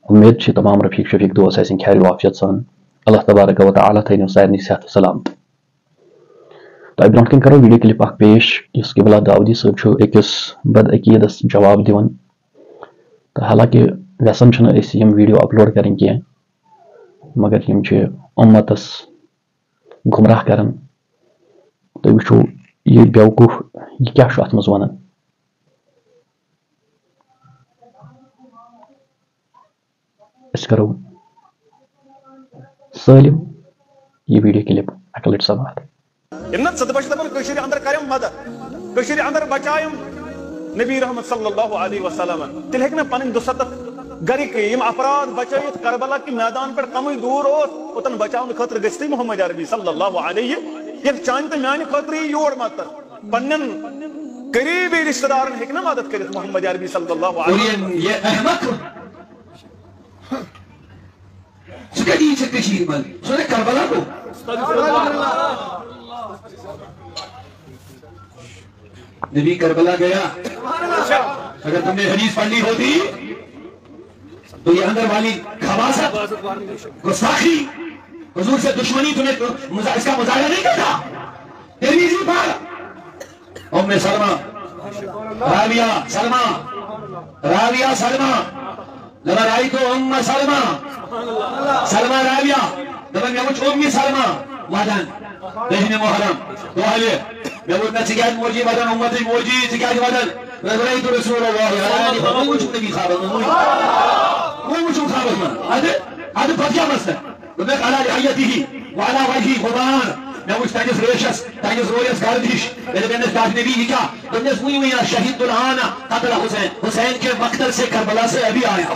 امید چھ تمام رفیق شفیق دوست آسن خیر وافیت سان اللہ تبارک و تعالی تھو سارے صحت و سلامت تو برونٹ کن کرو ویڈیو کلپ اخ پیش اس قبلہ داودی صاحب اکس بد عقیدس جواب دون تو حالانکہ ویسن یم ویڈیو اپلوڈ کریں کی مگر یم امتس گمراہ کران تو وچو یہ بیوقوف یہ کیا ات مز ونان اس کرو سالم یہ ویڈیو کلپ اکہ لٹ سماعت اندر کرم مدد اندر بچائم نبی رحمت صلی اللہ علیہ وسلم تیل ہیک پن دستت گرک افراد بچائت کربلا کے میدان پہ کم دور اوتن بچاؤن خاطر گھتی محمد عربی صلی اللہ علیہ یہ چانہ تو میانہ خاطر یور مت پن قریبی رشتہ دارن ہیک مدد کرت محمد عربی صلی اللہ علیہ وسلم نبی کربلا گیا اگر تم نے حدیث پڑھی ہوتی تو یہ اندر والی خباثت گستاخی حضور سے دشمنی تمہیں اس کا مظاہرہ نہیں کرتا ترمذی پر ام سلمہ راویہ سلمہ لما رأيت ام سلمہ راویہ لما میوچ ام سلمہ ودن دہن محرم تو حالیہ میوچ نا سکیاد موجی ودن امتی موجی سکیاد ودن رأيت رسول اللہ موچ نبی خوابت موچ خوابت هذا فتيا مسنا بدك على رعيته وعلى وجهه غبار ما مش تاجس ريشس تاجس رويس قرديش اللي بينس تاج نبي کا بنس موي يا شهيد الهانا قتل حسین کے مقتل سے کربلا سے ابھی آیا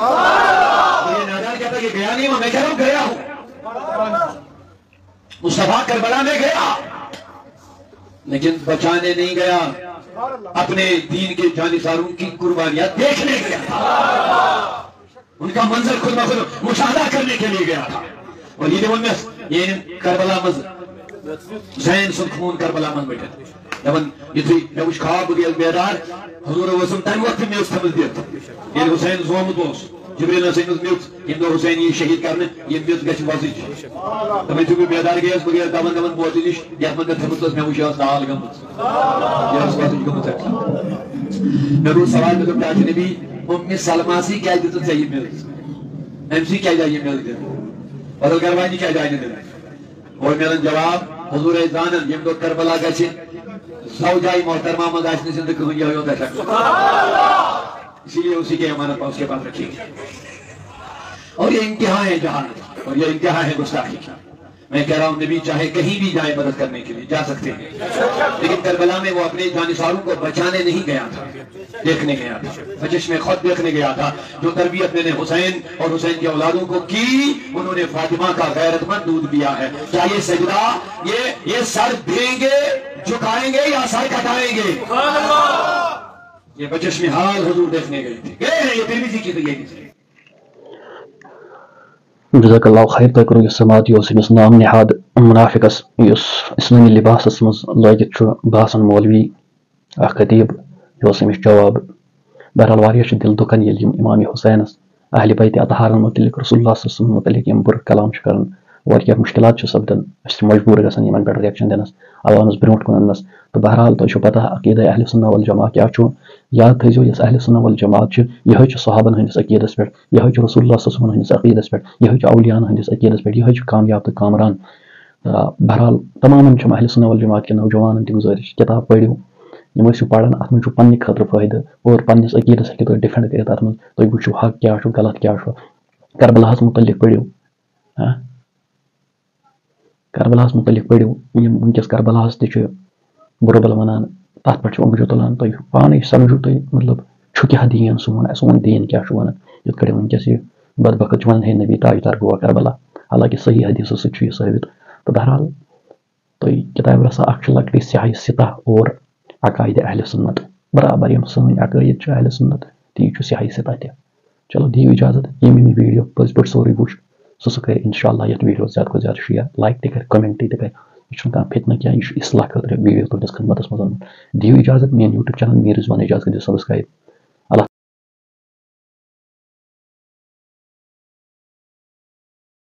یہ نادر کہتا ہے کہ گیا نہیں میں کہہ رہا ہوں گیا ہوں مصطفیٰ کربلا میں گیا لیکن بچانے نہیں گیا اپنے دین کے جانثاروں کی قربانیاں دیکھنے گیا ان کا منظر خود بخود مشاہدہ کرنے کے لیے گیا تھا اور یہ کربلا مز حسین سن خون کربلا من بیٹھے دپان یتھے مے وچ خواب گیل بیدار حضور وسلم تمہ وقت مے سمجھ دت ییٚلہِ حسین زومت اوس جبریل ٲسۍ میٚژ ییٚمہِ دۄہ حسین یی شہید کرنہٕ یہِ میٚژ گژھِ وۄزٕج دپان یُتھُے بہٕ بیدار گٔیَس بہٕ گٔیَس دپان بوتلہِ نِش یتھ منٛز مےٚ تھٲومٕژ ٲس مےٚ وٕچھ یہِ ٲس لال گٔمٕژ یہِ ٲس وۄزٕج گٔمٕژ مےٚ روٗد سوال مےٚ دوٚپ ٹاج نبی ام سلمہ سی کیٛازِ دِژٕتھ ژےٚ یہِ میٚژ أمۍ سی کیٛازِ آیہِ یہِ میٚژ دِنہٕ بدل گرواجی کیٛازِ آیہِ نہٕ دِنہٕ اور میلن جواب حضور زانن یم دۄہ کربلا گژھِ زوجائے محترمہ منٛز آسہِ نہٕ زندٕ کٕہٕنۍ یِہوٚے یوت اَسہِ اسی لیے اسی کے امانت اس کے پاس رکھیے اور یہ انتہا ہے جہالت اور یہ انتہا ہے گستاخی کی میں کہہ رہا ہوں نبی چاہے کہیں بھی جائے مدد کرنے کے لیے جا سکتے ہیں لیکن کربلا میں وہ اپنے جانثاروں کو بچانے نہیں گیا تھا دیکھنے گیا تھا بچش میں خود دیکھنے گیا تھا جو تربیت میں نے حسین اور حسین کی اولادوں کو کی انہوں نے فاطمہ کا غیرت مند دودھ پیا ہے کیا یہ سجدہ یہ سر دیں گے جھکائیں گے یا سر کٹائیں گے یہ بچش میں حال حضور دیکھنے گئے تھے گئے ہیں یہ ترمذی کی تو یہ جزاک اللہ خیر تہ کرو یہ سماعت یہ نام نہاد منافقس اسلامی لباسس مز لگت باسان مولوی اخ خطیب یہ جواب بہرحال واریاہ دل دکان یل امام حسینس اہل بیت اطہارن متعلق رسول اللہ صلی اللہ علیہ وسلم متعلق یم بر کلام کران واریاہ مشکلات سپدان مجبور گژھان یمن پہ ریئیکشن دنس عوامس برونٹ کن انس تو بہرحال تہ پتہ عقیدہ اہل سنہ والجماع کیا یاد تھو یس اہل سنہ والجماعت یہ صحابن ہندس عقیدس پہ یہ رسول اللہ صلی اللہ علیہ وسلم ہندس عقیدس پہ یہ اولیاء ہندس عقیدس پہ یہ کامیاب تو کامران بہرحال تمام اہل سنہ والجماعت کے نوجوان تہ گزارش کتاب پڑھو یم پڑھان ات من پنہ خاطر فائدہ اور پنس عقیدس ہیکو تھی ڈیفینڈ کرت ات من تھی وچو حق کیا غلط کیا کربلاہس متعلق پڑھو کربلاہس متعلق پڑھو ونکس کربلاہس تہ برو بل ونان تر پہ انگجو تلان تھی پانے سمجھو تھی مطلب کیا دین سون دین کیا ونان یت کڑ ونکس یہ بدبخت ونان ہے نبی تاجدار گوا کربلا حالانکہ صحیح حدیث ست یہ ثابت تو بہرحال تھی کتاب رسا اخ لکٹی سیاہ سطح اور عقائد اہل سنت برابر یم سن عقائد اہل سنت تی سیاہ سطح تہ چلو دیو اجازت یم ویڈیو پز پہ سوری وچ سہ کر انشاءاللہ یتھ ویڈیو زیادہ کھت زیادہ شیئر لائک تہ کر کمنٹ تہ کر یہ فتنہ کیا یہ اصلاح خاطر ویڈیو تہندس خدمتس مز دیو اجازت میری یوٹیوب چینل میر رضوان اجازت دو سبسکرائب